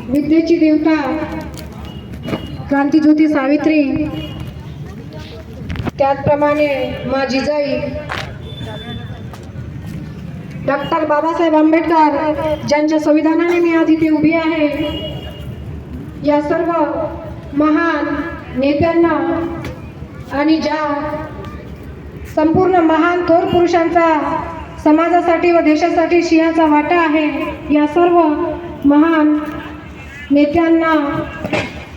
विद्येची देवता क्रांतीज्योती सावित्री, त्याचप्रमाणे माझी जिजाई डॉक्टर बाबासाहेब आंबेडकर, ज्यांच्या संविधानाने मी आज इथे उभी आहे, या सर्व महान नेत्यांना आणि ज्या संपूर्ण महान थोर पुरुषांचा समाजासाठी व देशासाठी सिंहाचा वाटा आहे, या सर्व महान नेत्यांना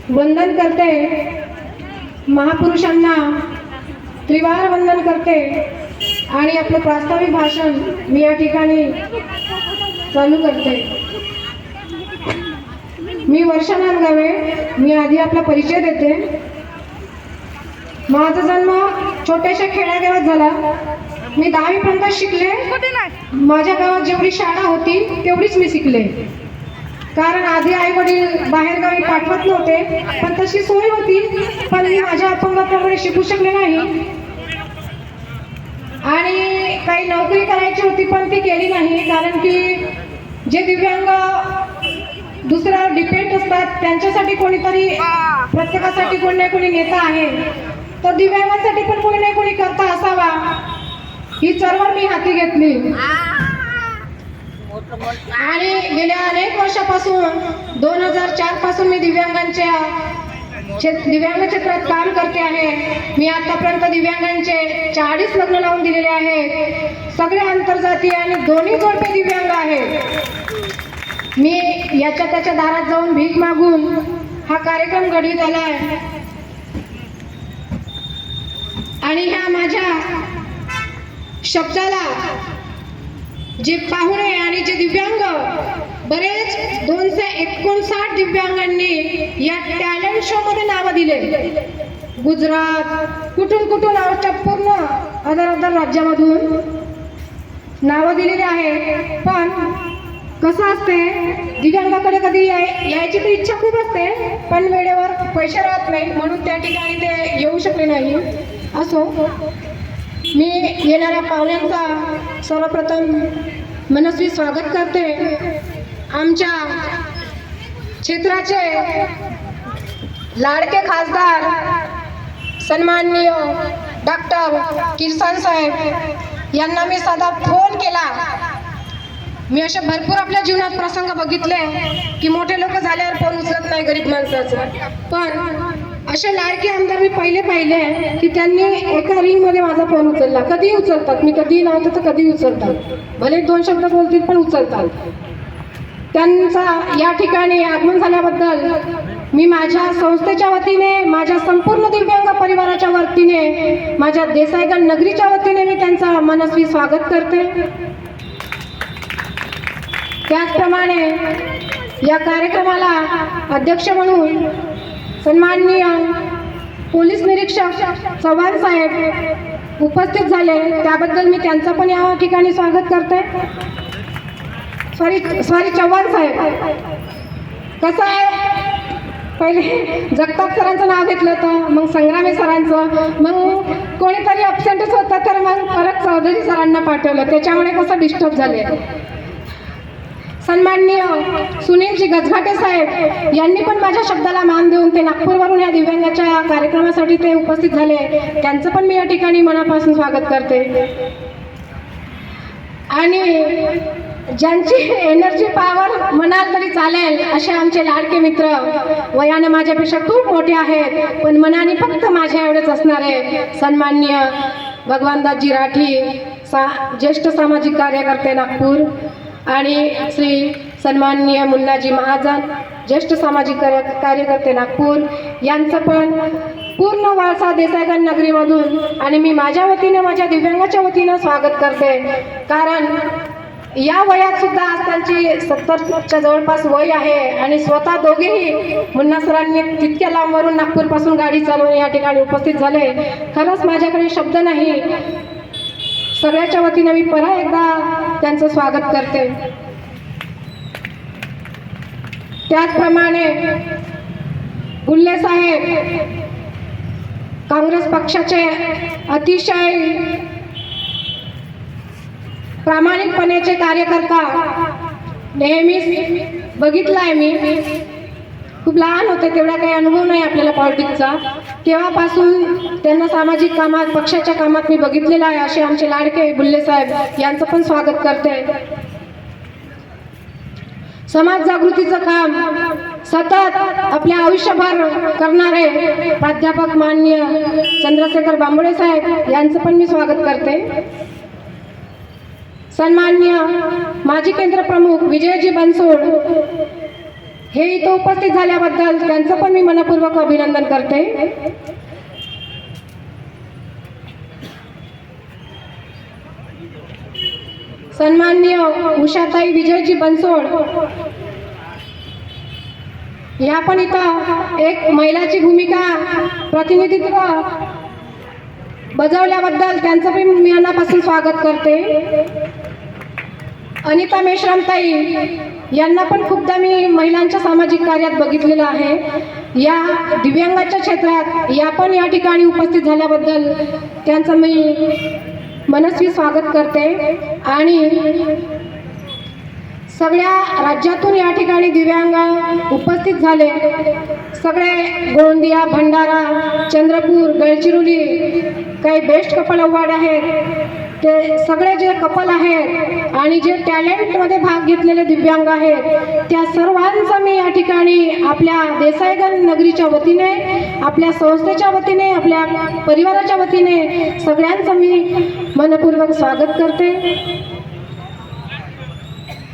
वंदन करते, महापुरुषांना त्रिवार वंदन करते आणि आपलं प्रास्ताविक भाषण मी या ठिकाणी चालू करते. मी वर्षा नांदगावे. मी आधी आपला परिचय देते. माझा जन्म छोट्याशा खेड्यागावात झाला. मी 10वी पर्यंत शिकले. माझ्या गावात जेवढी शाळा होती तेवढीच मी शिकले, कारण आधी आई वडील बाहेर गावी पाठवत नव्हते, पण तशी सोय होती, पण मी माझ्या अपंगामुळे शिकू शकले नाही. आणि काही नोकरी करायची होती पण ती केली नाही, कारण की जे दिव्यांग दुसऱ्यावर डिपेंड असतात त्यांच्यासाठी कोणीतरी, प्रत्येकासाठी कोणी ना कोणी नेता आहे, तर दिव्यांगांसाठी पण कोणी ना कोणी करता असावा, ही चळवळ मी हाती घेतली. आणि गेल्या अनेक वर्षापासून 2004 पासून मी दिव्यांग क्षेत्रात काम करते आहे. मी आतापर्यंत दिव्यांगांचे 40 लग्न लावून दिलेले आहेत. सगळे आंतरजातीय आणि दोन्ही जोडपे दिव्यांग आहेत. मी याच्या त्याच्या दारात जाऊन भीक मागून हा कार्यक्रम घडवीत आलाय. आणि ह्या माझ्या शब्दाला जे पाहुणे आणि जे दिव्यांग, बरेच 259 दिव्यांगांनी या टॅलेंट शो मध्ये नावं दिले. गुजरात, कुठून आमच्या पूर्ण अदर राज्यामधून नावं दिलेली आहे. पण कसं असते, दिव्यांगाकडे कधी यायची तर इच्छा खूप असते, पण वेळेवर पैसे राहत नाही, म्हणून त्या ठिकाणी ते येऊ शकले नाही. असो, मी येणाऱ्या पाहुण्यांचा सर्वप्रथम मनस्वी स्वागत करते. आमच्या क्षेत्राचे लाडके खासदार सन्माननीय डॉक्टर किरसन साहेब यांना मी साधा फोन केला. मी असे भरपूर आपल्या जीवनात प्रसंग बघितले की मोठे लोक झाल्यावर फोन उचलत नाही गरीब माणसाचं, पण असे लाडके आमदार मी पाहिले की त्यांनी एका रिंगमध्ये माझा फोन उचलला. कधी उचलतात, मी कधी लावतो तर कधी उचलतात, भले 2 शब्द बोलतील पण उचलतात. त्यांचा या ठिकाणी आगमन झाल्याबद्दल मी माझ्या संस्थेच्या वतीने, माझ्या संपूर्ण दिव्यांग परिवाराच्या वतीने, माझ्या देसाईगंज नगरीच्या वतीने मी त्यांचा मनस्वी स्वागत करते. त्याचप्रमाणे या कार्यक्रमाला अध्यक्ष म्हणून सन्माननीय पोलीस निरीक्षक चव्हाण साहेब उपस्थित झाले, त्याबद्दल मी त्यांचं पण या ठिकाणी स्वागत करते. सॉरी चव्हाण साहेब. कसं आहे, पहिले जगताप सरांचं नाव घेतलं होतं, मग संग्रामे सरांचं, मग कोणीतरी अबसेंटच होतं तर मग परत चौधरी सरांना पाठवलं, त्याच्यामुळे कसं डिस्टर्ब झाले. सन्माननीय सुनीलजी गजघाटे साहेब यांनी पण माझ्या शब्दाला मान देऊन ते नागपूरवरून या दिव्यांगाच्या कार्यक्रमासाठी ते उपस्थित झाले, त्यांचं पण मी या ठिकाणी मनापासून स्वागत करते. आणि ज्यांची एनर्जी पॉवर म्हणाल तरी चालेल असे आमचे लाडके मित्र, वयाने माझ्यापेक्षा खूप मोठे आहेत पण मनाने फक्त माझ्या एवढेच असणारे सन्माननीय भगवानदासजी राठी, ज्येष्ठ सामाजिक कार्यकर्ते नागपूर, आणि श्री सन्माननीय मुन्नाजी महाजन, ज्येष्ठ सामाजिक कार्यकर्ते नागपूर, यांचं पण पूर्ण वारसा देसाईगंज नगरीमधून आणि मी माझ्या वतीने, माझ्या दिव्यांगाच्या वतीनं स्वागत करते. कारण या वयात सुद्धा आज त्यांची 70च्या जवळपास वय आहे आणि स्वतः दोघेही मुन्ना सरांनी तितक्या लांबवरून नागपूरपासून गाडी चालवून या ठिकाणी उपस्थित झाले. खरंच माझ्याकडे शब्द नाही. सगळ्याच्या वतीने मी परत एकदा त्यांचं स्वागत करते. त्याचप्रमाणे गुल्ले साहेब, काँग्रेस पक्षाचे अतिशय प्रामाणिकपणेचे कार्यकर्ता, नेहमीच बघितलाय मी. खूप लहान होते तेवढा काही अनुभव नाही आपल्याला पॉलिटिक्सचा. तेव्हापासून त्यांना सामाजिक कामात, पक्षाच्या कामात मी बघितलेलं आहे. असे आमचे लाडके बुल्ले साहेब यांचं पण स्वागत करते. समाज जागृतीचं काम सतत आपल्या आयुष्यभर करणारे प्राध्यापक माननीय चंद्रशेखर बांबोळे साहेब यांचं पण मी स्वागत करते. सन्माननीय माजी केंद्र प्रमुख विजयजी बनसोड हे इथं उपस्थित झाल्याबद्दल त्यांचं पण मी मनपूर्वक अभिनंदन करते. सन्माननीय उषाताई विजयजी बनसोड या पण इथं एक महिलाची भूमिका प्रतिनिधित्व बजावल्याबद्दल त्यांचं पण मी मनापासून स्वागत करते. अनिता मेश्रामताई यांना पण खूपदा मी महिलांच्या सामाजिक कार्यात बघितलेलं आहे. या दिव्यांगाच्या क्षेत्रात या पण या ठिकाणी उपस्थित झाल्याबद्दल त्यांचं मी मनस्वी स्वागत करते. आणि सगळ्या राज्यातून या ठिकाणी दिव्यांग उपस्थित झाले. सगळे गोंदिया, भंडारा, चंद्रपूर, गडचिरोली काही बेस्ट कपल अवॉर्ड आहेत. ते सगळे जे कपल आहेत आणि जे टॅलेंटमध्ये भाग घेतलेले दिव्यांग आहेत त्या सर्वांचं मी या ठिकाणी आपल्या देसाईगंज नगरीच्या वतीने, आपल्या संस्थेच्या वतीने, आपल्या परिवाराच्या वतीने सगळ्यांचं मी मनपूर्वक स्वागत करते.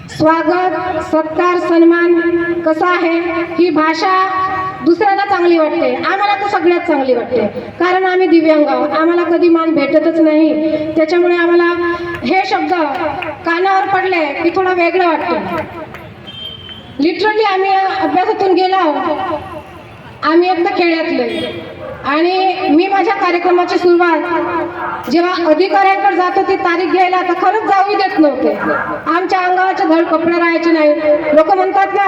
स्वागत, सत्कार, सन्मान कसा आहे ही भाषा दुसऱ्याला चांगली वाटते, आम्हाला तर सगळ्यात चांगली वाटते. कारण आम्ही दिव्यांग, आम्हाला कधी मान भेटतच नाही. त्याच्यामुळे आम्हाला हे शब्द कानावर पडले की थोडं वेगळं वाटतं. लिटरली आम्ही अभ्यासातून गेलो, आम्ही एकदा खेड्यातले. आणि मी माझ्या कार्यक्रमाची सुरुवात जेव्हा अधिकाऱ्यांकडे जात होती तारीख घ्यायला तर खरंच जाऊ देत नव्हते. आमच्या अंगावरचे धड कपडे राहायचे नाही. लोक म्हणतात ना,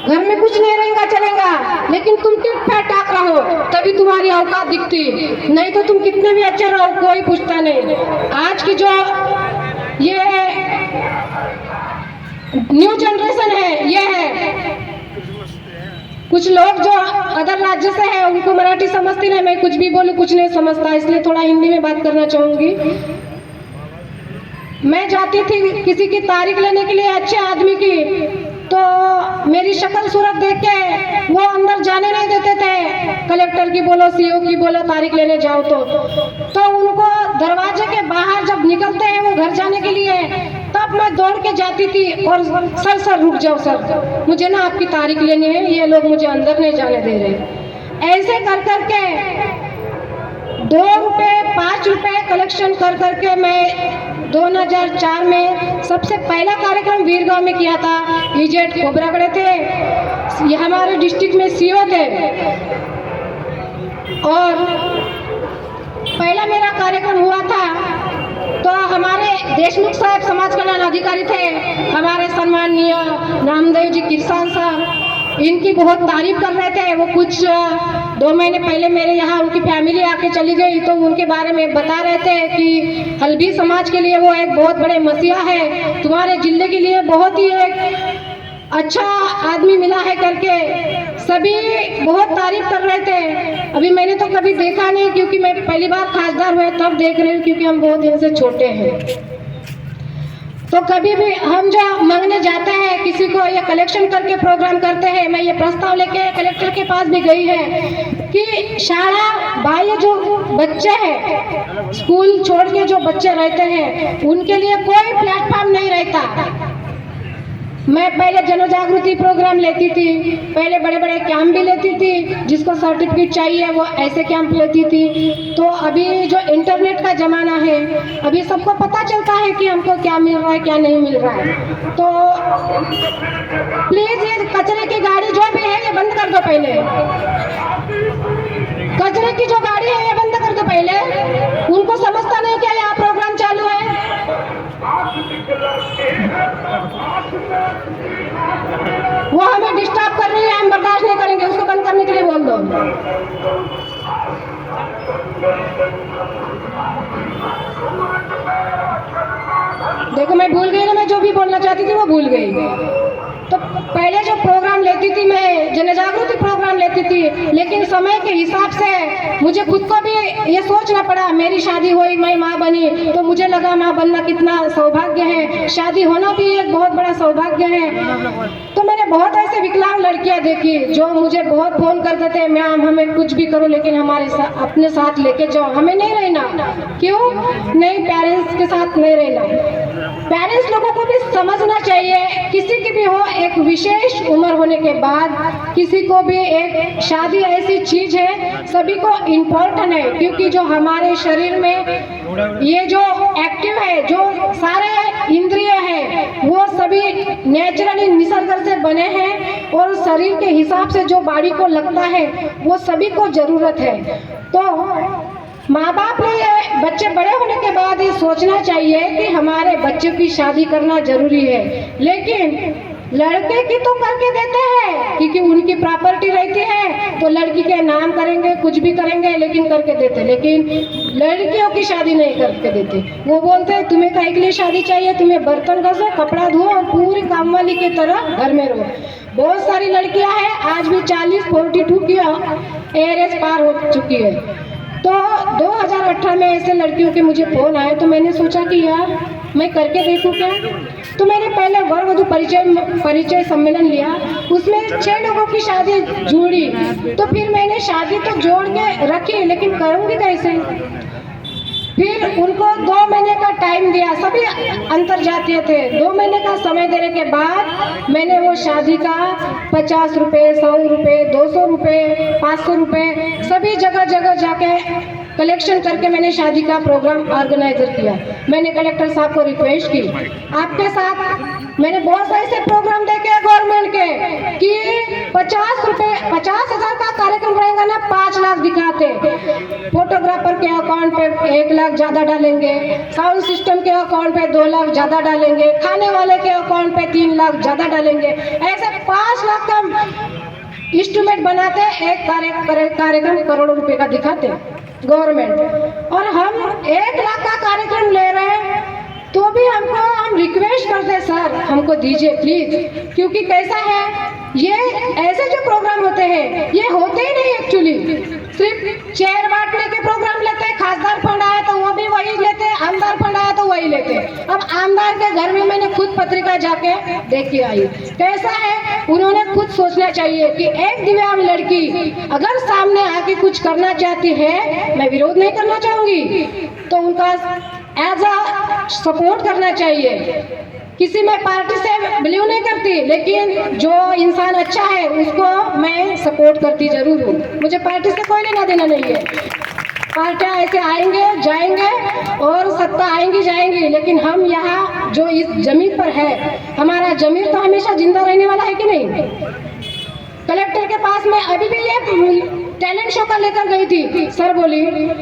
घर में कुछ नहीं रहेगा चलेगा, लेकिन तुम कितना टाक रहो तभी तुम्हारी औकात दिखती, नहीं तो तुम कितने भी अच्छे रहो कोई पूछता नहीं. आज की जो ये न्यू जनरेशन है, ये है कुछ लोग जो अदर राज्य से है उनको मराठी समझती नहीं. मैं कुछ भी बोलूं कुछ नहीं समझता, इसलिए थोड़ा हिंदी में बात करना चाहूंगी. मैं जाती थी किसी की तारीख लेने के लिए अच्छे आदमी की, तो मेरी शक्ल सूरत देख के वो अंदर जाने नहीं देते थे. कलेक्टर की बोलो, सीओ की बोलो, तारीख लेने जाओ तो उनको दरवाजे के बाहर जब निकलते हैं वो घर जाने के लिए, तब मैं दौड़ के जाती थी और सर रुक जाओ सर, मुझे ना आपकी तारीख लेनी है, ये लोग मुझे अंदर नहीं जाने दे रहे. ऐसे कर करके 2 रुपये 5 रुपये कलेक्शन कर करके मैं 2004 में सबसे पहला कार्यक्रम वीरगांव में किया था. इजेट खोबरागड़े थे, ये हमारे डिस्ट्रिक्ट में सीओ थे. और पहला मेरा कार्यक्रम हुआ था तो हमारे देशमुख साहब समाज कल्याण अधिकारी थे, हमारे सम्माननीय नामदेव जी किरसान साहब, इनकी बहुत तारीफ कर रहे थे. वो कुछ 2 महीने पहले मेरे यहाँ उनकी फैमिली आके चली गई तो उनके बारे में बता रहे थे कि हल्बी समाज के लिए वो एक बहुत बड़े मसीहा है, तुम्हारे जिले के लिए बहुत ही एक अच्छा आदमी मिला है करके सभी बहुत तारीफ कर रहे थे. अभी मैंने तो कभी देखा नहीं क्योंकि मैं पहली बार खासदार हुए तब देख रही हूँ, क्योंकि हम बहुत दिन से छोटे हैं. तो कभी भी हम जो मांगने जाते हैं किसी को या कलेक्शन करके प्रोग्राम करते हैं, मैं ये प्रस्ताव लेके कलेक्टर के पास भी गई है कि शाला बाह्य जो बच्चे हैं, स्कूल छोड़ के जो बच्चे रहते हैं उनके लिए कोई प्लेटफॉर्म नहीं रहता. मैं पहले जनजागृति प्रोग्राम लेती थी, पहले बड़े बड़े कैंप भी लेती थी, जिसको सर्टिफिकेट चाहिए वो ऐसे कैंप लेती थी. तो अभी जो इंटरनेट का ज़माना है, अभी सबको पता चलता है कि हमको क्या मिल रहा है क्या नहीं मिल रहा है. तो प्लीज़ ये कचरे की गाड़ी जो भी है ये बंद कर दो. पहले कचरे की जो गाड़ी है ये बंद कर दो. पहले उनको समझता नहीं क्या यहाँ प्रोग्राम चालू है. वो हमें डिस्टर्ब कर रही है, हम बर्दाश्त नहीं करेंगे, उसको बंद करने के लिए बोल दो. देखो मैं भूल गई ना, मैं जो भी बोलना चाहती थी वो भूल गई. तो पहले जो प्रोग्राम लेती थी मैं, जन जागृति प्रोग्राम लेती थी, लेकिन समय के हिसाब से मुझे खुद को भी ये सोचना पड़ा। मेरी शादी हुई, मैं माँ बनी, तो मुझे लगा माँ बनना कितना सौभाग्य है, शादी होना भी एक बहुत बड़ा सौभाग्य है। तो मैंने बहुत ऐसे विकलांग लड़कियां देखी जो मुझे बहुत फोन करते थे, मैम हमें कुछ भी करो लेकिन हमारे अपने साथ लेके जाओ, हमें नहीं रहना। क्यों नहीं? पेरेंट्स के साथ नहीं रहना। पेरेंट्स लोगों को भी समझना चाहिए, किसी की भी हो, एक विशेष उम्र होने के बाद किसी को भी एक शादी ऐसी चीज है, सभी को इम्पोर्टेंट है, क्योंकि जो हमारे शरीर में ये जो एक्टिव है, जो सारे इंद्रिय है, वो सभी नेचुरली निसर्ग से बने हैं और शरीर के हिसाब से जो बॉडी को लगता है वो सभी को जरूरत है। तो माँ बाप ने ये बच्चे बड़े होने के बाद ये सोचना चाहिए कि हमारे बच्चे की शादी करना जरूरी है, लेकिन लड़के की तो करके देते हैं क्योंकि उनकी प्रॉपर्टी रहती है, तो लड़की के नाम करेंगे, कुछ भी करेंगे, लेकिन करके देते। लेकिन लड़कियों की शादी नहीं करके देते। वो बोलते हैं तुम्हें काहे के लिए शादी चाहिए, तुम्हें बर्तन घसो, कपड़ा धो और पूरी कामवाली की तरह घर में रहो। बहुत सारी लड़कियां हैं, आज भी 40-42 की एज पार हो चुकी है। तो 2018 में ऐसे लड़कियों के मुझे फ़ोन आए, तो मैंने सोचा कि यार मैं करके देखूं क्या। तो मैंने पहले वर वधू परिचय सम्मेलन लिया, उसमें 6 लोगों की शादी जुड़ी। तो फिर मैंने शादी तो जोड़ के रखी, लेकिन करूँगी कैसे। फिर उनको 2 महीने का टाइम दिया, सभी अंतरजातीय थे। 2 महीने का समय देने के बाद मैंने वो शादी का 50 रुपये, 100 रुपये, 200 रुपये, 500 रुपये सभी जगह जगह जाके कलेक्शन करके मैंने शादी का प्रोग्राम ऑर्गेनाइजर किया। मैंने कलेक्टर साहब को रिक्वेस्ट की, आपके साथ मैंने बहुत ऐसे प्रोग्राम देखे गवर्नमेंट के कि 50,000 का कार्यक्रम रहेगा ना, 5 लाख दिखाते। फोटोग्राफर के अकाउंट पे 1 लाख ज़्यादा डालेंगे, साउंड सिस्टम के अकाउंट पे 2 लाख ज़्यादा डालेंगे, खाने वाले के अकाउंट पे 3 लाख ज़्यादा डालेंगे। ऐसे 5 लाख का एस्टिमेट बनाते, एक कार्यक्रम करोड़ों रुपए का दिखाते गवर्नमेंट, और हम 1 लाख का कार्यक्रम ले रहे हैं। तो भी हम रिक्वेस्ट करते सर हमको दीजिए प्लीज, क्योंकि कैसा है ये ऐसे जो प्रोग्राम होते हैं ये होते ही नहीं एक्चुअली, सिर्फ चेयर बांटने के प्रोग्राम लेते हैं। खासदार फंड आया तो वो भी वही लेते, आमदार फंड आया तो वही लेते। अब आमदार के घर में मैंने खुद पत्रिका जाके देख के आई, कैसा है उन्होंने खुद सोचना चाहिए कि एक दिव्यांग लड़की अगर सामने आके कुछ करना चाहती है, मैं विरोध नहीं करना चाहूंगी, तो उनका एज अ सपोर्ट करना चाहिए। किसी में पार्टी से बिलीव नहीं करती, लेकिन जो इंसान अच्छा है उसको मैं सपोर्ट करती जरूर हूँ। मुझे पार्टी से कोई लेना देना नहीं है। पार्टियाँ ऐसे आएंगे जाएंगे और सत्ता आएंगी जाएंगी, लेकिन हम यहाँ जो इस जमीन पर है, हमारा जमीन तो हमेशा जिंदा रहने वाला है कि नहीं। कलेक्टर के पास मैं अभी भी ये टैलेंट शो का लेकर गई थी, सर बोली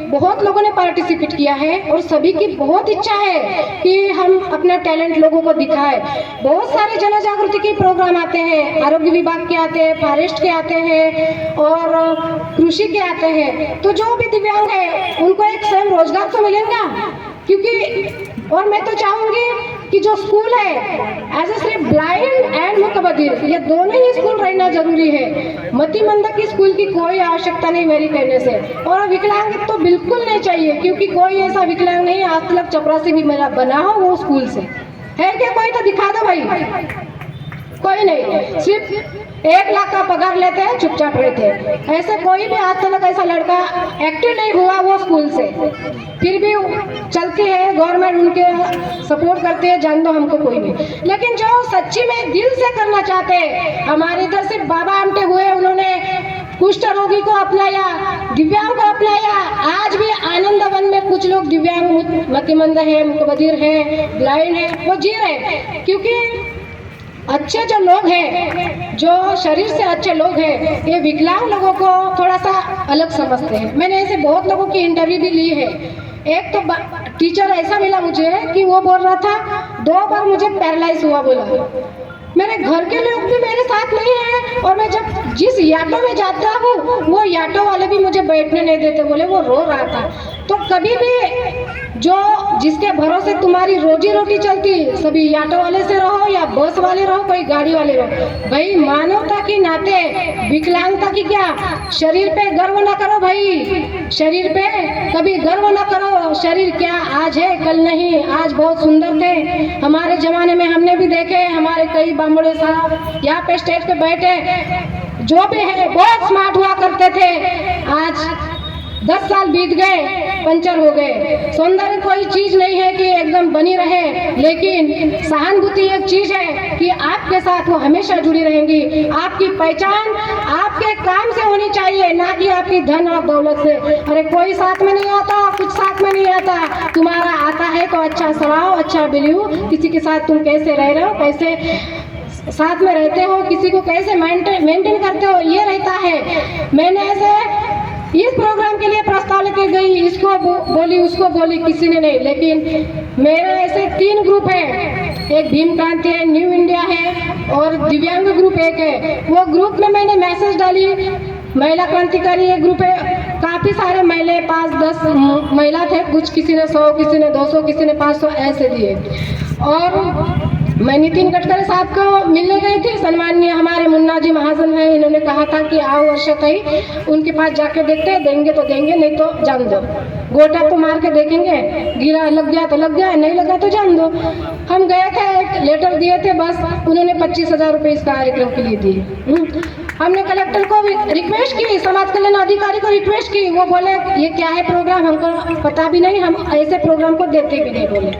बहुत लोगों ने पार्टिसिपेट किया है और सभी की बहुत इच्छा है कि हम अपना टैलेंट लोगों को दिखाएं। बहुत सारे जन जागृति के प्रोग्राम आते हैं, आरोग्य विभाग के आते हैं, फॉरेस्ट के आते हैं और कृषि के आते हैं। तो जो भी दिव्यांग है उनको एक स्वयं रोजगार तो मिलेगा, क्योंकि और मैं तो चाहूँगी कि जो स्कूल है एज ए सिर्फ ब्लाइंड एंड मुकबधिर, ये दोनों ही स्कूल रहना जरूरी है। मतिमंद की स्कूल की कोई आवश्यकता नहीं मेरी कहने से, और विकलांग तो बिल्कुल नहीं चाहिए, क्योंकि कोई ऐसा विकलांग नहीं आज तक चपरासी भी मेरा बना हो वो स्कूल से है क्या। कोई तो दिखा दो भाई, कोई नहीं, सिर्फ 1 लाख का पगार लेते हैं, चुपचाप रहते हैं। ऐसे कोई भी आज तक ऐसा लड़का एक्टिव नहीं हुआ वो स्कूल से, फिर भी चलती है गवर्नमेंट, उनके सपोर्ट करती है, जान दो हमको कोई नहीं। लेकिन जो सच्ची में दिल से करना चाहते हैं, हमारे इधर सिर्फ बाबा आमटे हुए, उन्होंने कुष्ठ रोगी को अपनाया, दिव्यांग को अपनाया। आज भी आनंद वन में कुछ लोग दिव्यांग मतिमंद है, मुकबधिर है, ब्लाइंड है, वो जी रहे, क्योंकि अच्छे जो लोग हैं, जो शरीर से अच्छे लोग हैं, ये विकलांग लोगों को थोड़ा सा अलग समझते हैं। मैंने ऐसे बहुत लोगों की इंटरव्यू भी ली है। एक तो टीचर ऐसा मिला मुझे कि वो बोल रहा था 2 बार मुझे पैरालाइज हुआ बोला। मेरे घर के लोग भी मेरे साथ नहीं हैं, और मैं जब जिस ऑटो में जाता हूँ वो ऑटो वाले भी मुझे बैठने नहीं देते, बोले वो रो रहा था। तो कभी भी जो जिसके भरोसे तुम्हारी रोजी रोटी चलती, सभी ऑटो वाले से रहो या बस वाले रहो, कोई गाड़ी वाले रहो, भाई मानवता के नाते विकलांगता की क्या, शरीर पे गर्व ना करो भाई, शरीर पे कभी गर्व ना करो। शरीर क्या आज है कल नहीं, आज बहुत सुंदर थे हमारे जमाने में, हमने भी देखे हमारे कई बामड़े साहब यहाँ पे स्टेज पे बैठे जो भी है बहुत स्मार्ट हुआ करते थे, आज 10 साल बीत गए पंचर हो गए। सौंदर्य कोई चीज नहीं है कि एकदम बनी रहे, लेकिन सहानुभूति एक चीज है कि आपके साथ वो हमेशा जुड़ी रहेंगी। आपकी पहचान आपके काम से होनी चाहिए, ना कि आपकी धन और दौलत से। अरे कोई साथ में नहीं आता, कुछ साथ में नहीं आता, तुम्हारा आता है तो अच्छा सवाओ, अच्छा बिलियो, किसी के साथ तुम कैसे रह रहे हो, कैसे साथ में रहते हो, किसी को कैसे मेंटेन करते हो, ये रहता है। मैंने ऐसे इस प्रोग्राम के लिए प्रस्ताव लेके गई, इसको बोली उसको बोली, किसी ने नहीं, लेकिन मेरे ऐसे 3 ग्रुप है, एक भीम क्रांति है, न्यू इंडिया है और दिव्यांग ग्रुप एक है। वो ग्रुप में मैंने मैसेज डाली, महिला क्रांतिकारी एक ग्रुप है, काफ़ी सारे महिला 5-10 महिला थे, कुछ किसी ने 100, किसी ने 200, किसी ने 500 ऐसे दिए। और मैं नितिन गडकरी साहब को मिलने गई थी, सम्माननीय हमारे मुन्ना जी महाजन हैं, इन्होंने कहा था कि आओ वर्षाताई उनके पास जाके देखते हैं, देंगे तो देंगे, नहीं तो जान दो, गोटा तो मार के देखेंगे, गिरा लग गया तो लग गया, नहीं लगा तो जान दो। हम गए थे, एक लेटर दिए थे, बस उन्होंने 25,000 रुपये इस कार्यक्रम के लिए दिए। हमने कलेक्टर को रिक्वेस्ट की, समाज कल्याण अधिकारी को रिक्वेस्ट की, वो बोले ये क्या है प्रोग्राम, हमको पता भी नहीं, हम ऐसे प्रोग्राम को देते भी नहीं बोले।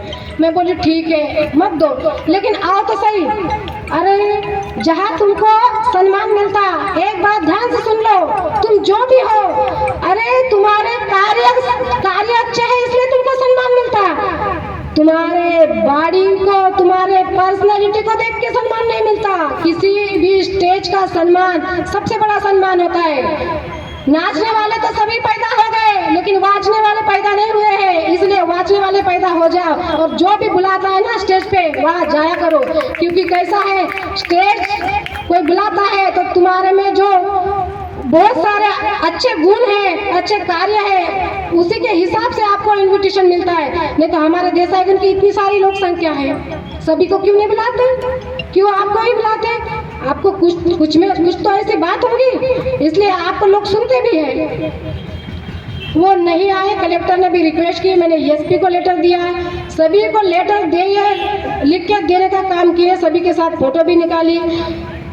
मैं बोली ठीक है मत दो, लेकिन आओ तो सही। अरे जहाँ तुमको सम्मान मिलता, एक बात ध्यान से सुन लो, तुम जो भी हो, अरे तुम्हारे कार्य अच्छे है इसलिए तुमको सम्मान मिलता, तुम्हारे बॉडी को, तुम्हारे पर्सनालिटी को देख के सम्मान नहीं मिलता। किसी भी स्टेज का सम्मान सबसे बड़ा सम्मान होता है। नाचने वाले तो सभी पैदा हो गए, लेकिन वाचने वाले पैदा नहीं हुए हैं, इसलिए वाचने वाले पैदा हो जाओ, और जो भी बुलाता है ना स्टेज पे वहाँ जाया करो, क्योंकि कैसा है स्टेज कोई बुलाता है तो तुम्हारे में जो बहुत सारे अच्छे गुण हैं, अच्छे कार्य है, उसी के हिसाब से आपको इनविटेशन मिलता है। नहीं तो हमारे देसाईगंज की इतनी सारी लोक संख्या है, सभी को क्यों नहीं बुलाते, क्यों आपको ही बुलाते? आपको कुछ में कुछ तो ऐसी बात होगी, इसलिए आपको लोग सुनते भी हैं। वो नहीं आए, कलेक्टर ने भी रिक्वेस्ट की, मैंने एसपी को लेटर दिया, सभी को लेटर दिए, लिख के देने का काम किए, सभी के साथ फोटो भी निकाली।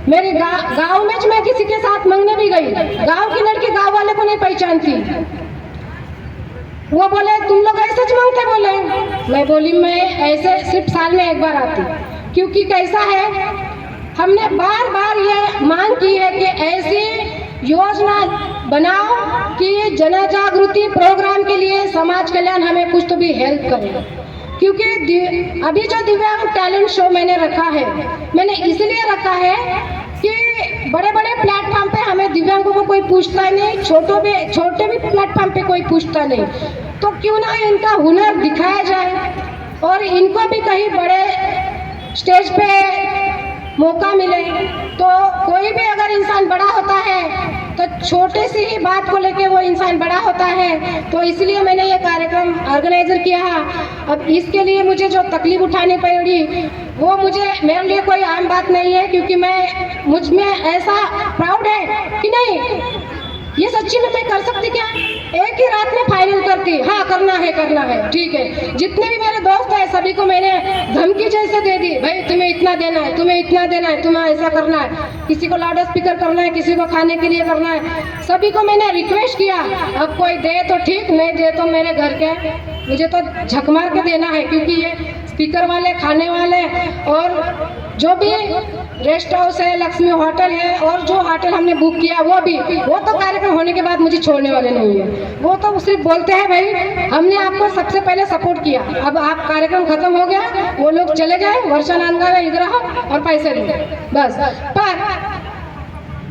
मेरे गांव में मैं किसी के साथ मांगने भी गई, गांव की लड़की गांव वाले को नहीं पहचानती, वो बोले तुम लोग ऐसे च मांगते, बोले। मैं बोली मैं ऐसे सिर्फ साल में एक बार आती, क्योंकि कैसा है हमने बार बार ये मांग की है कि ऐसी योजना बनाओ कि जन जागृति प्रोग्राम के लिए समाज कल्याण हमें कुछ तो भी हेल्प करे। क्योंकि अभी जो दिव्यांग टैलेंट शो मैंने रखा है, मैंने इसलिए रखा है कि बड़े बड़े प्लेटफॉर्म पे हमें दिव्यांगों को कोई पूछता नहीं, छोटे भी प्लेटफॉर्म पे कोई पूछता नहीं, तो क्यों ना इनका हुनर दिखाया जाए और इनको भी कहीं बड़े स्टेज पे मौका मिले। तो कोई भी अगर इंसान बड़ा होता है तो छोटे सी ही बात को लेके वो इंसान बड़ा होता है, तो इसलिए मैंने ये कार्यक्रम ऑर्गेनाइजर किया। अब इसके लिए मुझे जो तकलीफ उठानी पड़ी वो मेरे लिए कोई आम बात नहीं है, क्योंकि मुझ में ऐसा प्राउड है कि नहीं ये सच्ची में मैं कर सकती क्या, एक ही रात में फाइनल करती, हाँ करना है ठीक है। जितने भी मेरे दोस्त हैं सभी को मैंने धमकी जैसे दे दी, भाई तुम्हें इतना देना है, तुम्हें इतना देना है, तुम्हें ऐसा करना है, किसी को लाउड स्पीकर करना है, किसी को खाने के लिए करना है, सभी को मैंने रिक्वेस्ट किया। अब कोई दे तो ठीक, नहीं दे तो मेरे घर के मुझे तो झक मार के देना है, क्योंकि ये स्पीकर वाले, खाने वाले और जो भी रेस्ट हाउस है, लक्ष्मी होटल है और जो होटल हमने बुक किया वो तो कार्यक्रम होने के बाद मुझे छोड़ने वाले नहीं है। वो तो सिर्फ बोलते हैं भाई हमने आपको सबसे पहले सपोर्ट किया, अब आप कार्यक्रम खत्म हो गया, वो लोग चले जाए, वर्षा नांदगांव इधर आओ और पैसे दो बस। पर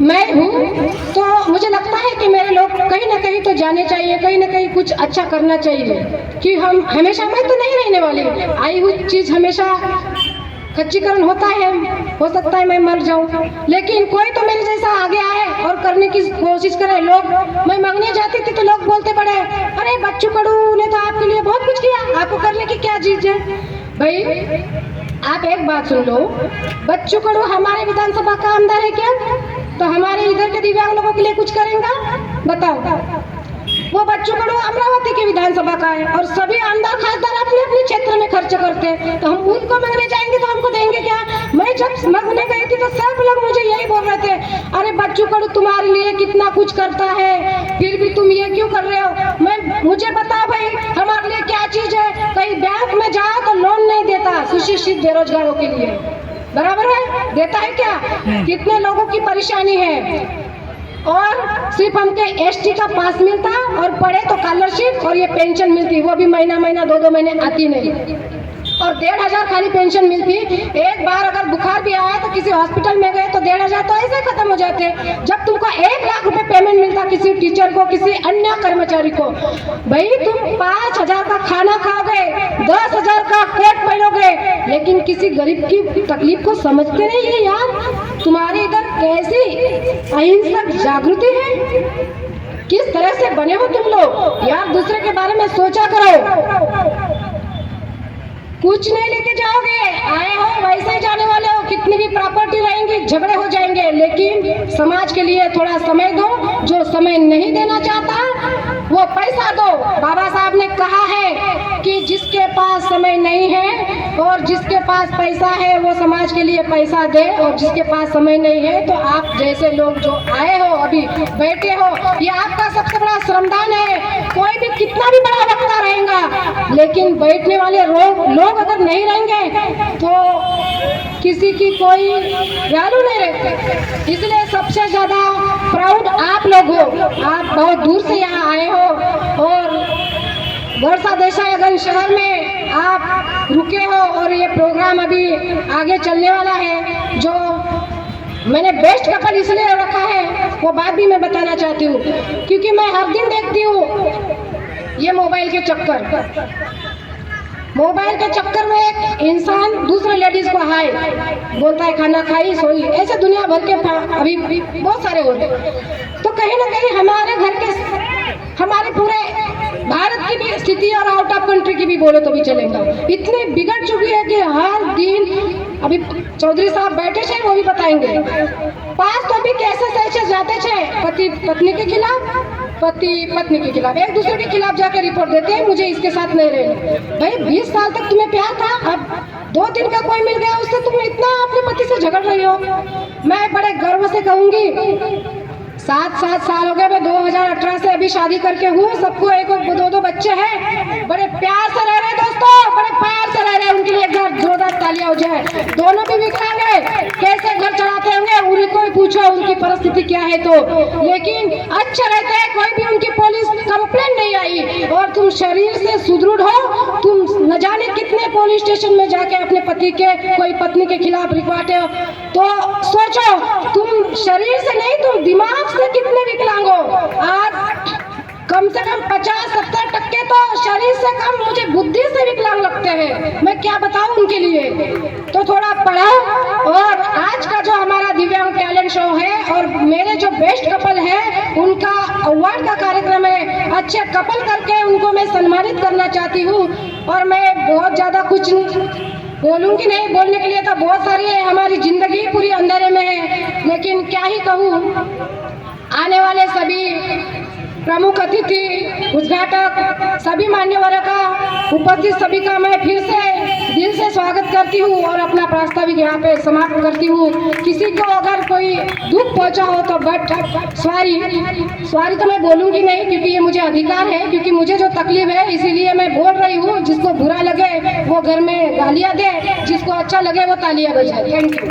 मैं हूँ तो मुझे लगता है कि मेरे लोग कहीं ना कहीं तो जाने चाहिए, कहीं ना कहीं कुछ अच्छा करना चाहिए, कि हम हमेशा मैं तो नहीं रहने वाली, आई हुई चीज़ हमेशा खच्चीकरण होता है, हो सकता है मैं मर जाऊं, लेकिन कोई तो मेरे जैसा आगे आए और करने की कोशिश करें। लोग, मैं मांगने जाती थी तो लोग बोलते पड़े, अरे बच्चू कडू ने तो आपके लिए बहुत कुछ किया, आपको करने की क्या चीज है। भाई आप एक बात सुन लो, बच्चू कडू हमारे विधानसभा का आमदार है क्या? तो हमारे इधर के दिव्यांग लोगों के लिए कुछ करेंगे? बताओ। वो बच्चों कडू अमरावती के विधानसभा का है और सभी आमदार खासदार अपने अपने क्षेत्र में खर्च करते हैं, तो हम उनको मांगने जाएंगे तो हमको देंगे क्या? मैं जब मांगने गई थी तो सब लोग मुझे यही बोल रहे थे, अरे बच्चू कडू तुम्हारे लिए कितना कुछ करता है, फिर भी तुम ये क्यों कर रहे हो? मुझे बताओ भाई, हमारे लिए क्या चीज है? कहीं बैंक में जाओ तो लोन नहीं देता सुशिक्षित बेरोजगारों के लिए, बराबर है? देता है क्या? कितने लोगों की परेशानी है। और सिर्फ हमके एसटी का पास मिलता और पढ़े तो स्कॉलरशिप और ये पेंशन मिलती, वो भी महीना महीना 2-2 महीने आती नहीं, और 1,500 खाली पेंशन मिलती। एक बार अगर बुखार भी आया तो किसी हॉस्पिटल में गए तो 1,500 तो ऐसे खत्म हो जाते, जब तुमको 1 लाख रुपए पेमेंट मिलता किसी टीचर को, किसी अन्य कर्मचारी को। भाई तुम 5,000 का खाना खाओगे, 10,000 का कोट पहनोगे, लेकिन किसी गरीब की तकलीफ को समझते नहीं है यार। तुम्हारे इधर कैसी अहिंसक जागृति है, किस तरह से बने हो तुम लोग यार? दूसरे के बारे में सोचा करो। कुछ नहीं लेके जाओगे, आए हो वैसे ही जाने वाले हो। कितनी भी प्रॉपर्टी रहेंगी, झगड़े हो जाएंगे, लेकिन समाज के लिए थोड़ा समय दो। जो समय नहीं देना चाहता वो पैसा दो। बाबा साहब ने कहा है कि जिसके पास समय नहीं है और जिसके पास पैसा है वो समाज के लिए पैसा दे, और जिसके पास समय नहीं है तो आप जैसे लोग जो आए हो, अभी बैठे हो, ये आपका सबसे बड़ा श्रमदान है। कोई भी कितना भी बड़ा वक्ता रहेगा, लेकिन बैठने वाले लोग अगर नहीं रहेंगे तो किसी की कोई वैल्यू नहीं रहती। इसलिए सबसे ज्यादा प्राउड आप लोग हो। आप बहुत दूर से यहाँ आए हो और वर्षा देसाईगंज शहर में आप रुके हो, और ये प्रोग्राम अभी आगे चलने वाला है। जो मैंने बेस्ट कपल इसलिए रखा है वो बात भी मैं बताना चाहती हूँ, क्योंकि मैं हर दिन देखती हूँ ये मोबाइल के चक्कर में एक इंसान दूसरे लेडीज को हाय बोलता है, खाना खाई सोई, ऐसे दुनिया भर के अभी बहुत सारे हो रहे। तो कहीं ना कहीं हमारे घर के, हमारे पूरे भारत की भी स्थिति और आउट ऑफ कंट्री की भी बोले तो भी चलेगा, इतनी बिगड़ चुकी है कि हर दिन, अभी चौधरी साहब बैठे थे वो भी बताएंगे, पास तो भी कैसे जाते थे पति पत्नी के खिलाफ, पति पत्नी के खिलाफ, एक दूसरे के खिलाफ जाकर रिपोर्ट देते हैं, मुझे इसके साथ नहीं रहना। भाई 20 साल तक तुम्हें प्यार था, अब 2 दिन का कोई मिल गया उससे तुम इतना अपने पति से झगड़ रही हो। मैं बड़े गर्व से कहूंगी 7 साल हो गए, मैं 2018 से अभी शादी करके हूँ, सबको 1-2 बच्चे हैं, बड़े प्यार से रह रहे दोस्तों, बड़े प्यार से रह रहे। उनके लिए एक बार जोरदार तालियां हो जाए। दोनों भी विकलांग है, कैसे घर चलाते होंगे उनको ही पूछो उनकी परिस्थिति क्या है, तो लेकिन अच्छे रहते हैं, कोई भी उनकी पुलिस कंप्लेंट नहीं आई। और तुम शरीर से सुदृढ़ हो, तुम न जाने कितने पुलिस स्टेशन में जाके अपने पति के, कोई पत्नी के खिलाफ रिकवाते हो, तो सोचो तुम शरीर से नहीं, तुम दिमाग से कितने विकलांग हो। आज कम से कम 50-70% तो शरीर से कम मुझे बुद्धि से विकलांग लगते हैं। मैं क्या बताऊं उनके लिए, तो थोड़ा पढ़ाओ। और आज का जो हमारा दिव्यांग टैलेंट शो है और मेरे जो बेस्ट कपल है उनका अवार्ड का कार्यक्रम है, अच्छे कपल करके उनको मैं सम्मानित करना चाहती हूँ। और मैं बहुत ज़्यादा कुछ बोलूँगी नहीं, बोलने के लिए तो बहुत सारी है, हमारी जिंदगी पूरी अंधेरे में है, लेकिन क्या ही कहूँ। आने वाले सभी प्रमुख अतिथि, उद्घाटक, सभी मान्यवरों का, उपस्थित सभी का मैं फिर से दिल से स्वागत करती हूँ और अपना प्रास्ताविक यहाँ पे समाप्त करती हूँ। किसी को अगर कोई दुख पहुँचा हो तो बट सॉरी तो मैं बोलूँगी नहीं, क्योंकि ये मुझे अधिकार है, क्योंकि मुझे जो तकलीफ है इसीलिए मैं बोल रही हूँ। जिसको बुरा लगे वो घर में गालियाँ दे, जिसको अच्छा लगे वो तालियाँ बजाए। Thank you.